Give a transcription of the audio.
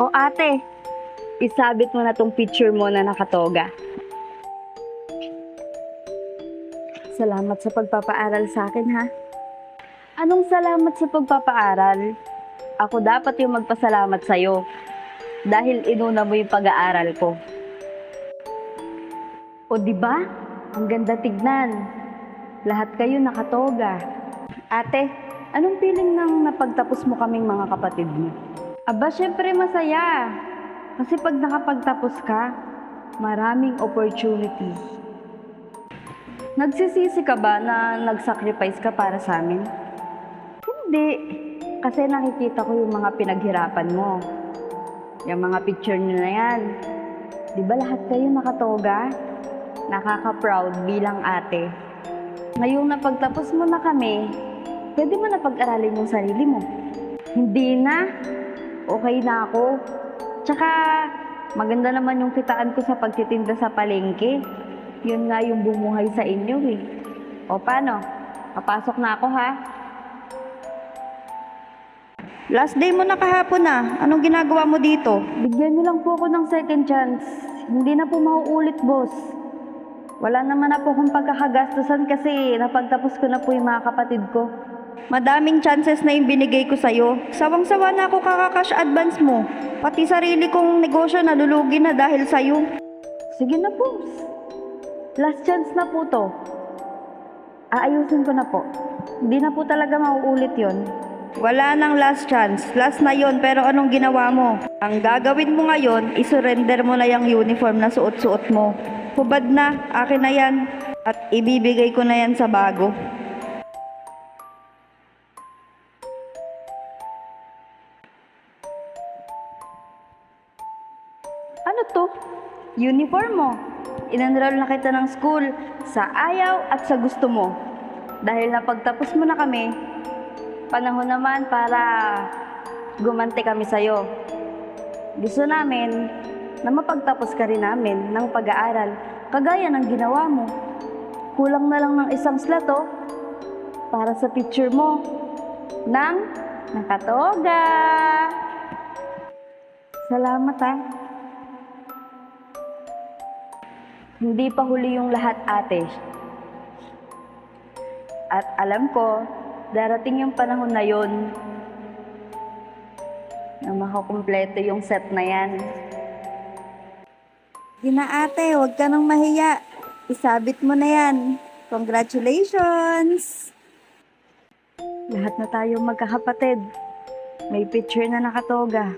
O ate, isabit mo na tong picture mo na nakatoga. Salamat sa pagpapaaral sa akin, ha? Anong salamat sa pagpapaaral? Ako dapat yung magpasalamat sa'yo dahil inuna mo yung pag-aaral ko. O di ba? Ang ganda tignan. Lahat kayo nakatoga. Ate, anong feeling nang napagtapos mo kaming mga kapatid mo? Aba, syempre masaya. Kasi pag nakapagtapos ka, maraming opportunities. Nagsisisi ka ba na nag-sacrifice ka para sa amin? Hindi. Kasi nakikita ko yung mga pinaghirapan mo. Yung mga picture nyo na yan. Di ba lahat kayo nakatoga? Nakaka-proud bilang ate. Ngayong napagtapos mo na kami, pwede mo na pag-aralin yung sarili mo. Hindi na. Okay na ako. Tsaka, maganda naman yung kitaan ko sa pagtitinda sa palengke. Yun nga yung bumuhay sa inyo eh. O paano? Papasok na ako ha? Last day mo na kahapon na. Anong ginagawa mo dito? Bigyan niyo lang po ako ng second chance. Hindi na po mauulit, boss. Wala naman na po akong pagkakagastusan kasi napagtapos ko na po yung mga kapatid ko. Madaming chances na yung binigay ko sa'yo. Sawang-sawa na ako kaka-cash advance mo. Pati sarili kong negosyo nalulugi na dahil sa'yo. Sige na, boss. Last chance na po to. Aayusin ko na po. Hindi na po talaga mauulit yon. Wala nang last chance. Last na yon, pero anong ginawa mo? Ang gagawin mo ngayon, isurrender mo na yung uniform na suot-suot mo. Hubad na, akin na yan. At ibibigay ko na yan sa bago. Ano to? Uniform mo. Inenroll na kita ng school sa ayaw at sa gusto mo. Dahil napagtapos mo na kami, panahon naman para gumanti kami sa'yo. Gusto namin na mapagtapos ka rin namin ng pag-aaral kagaya ng ginawa mo. Kulang na lang ng isang slot para sa picture mo ng nakatoga. Salamat ha. Hindi pa huli yung lahat, ate. At alam ko, darating yung panahon na yon na makakumpleto yung set na yan. Gina ate, huwag ka nang mahiya. Isabit mo na yan. Congratulations! Lahat na tayo magkakapatid. May picture na nakatoga.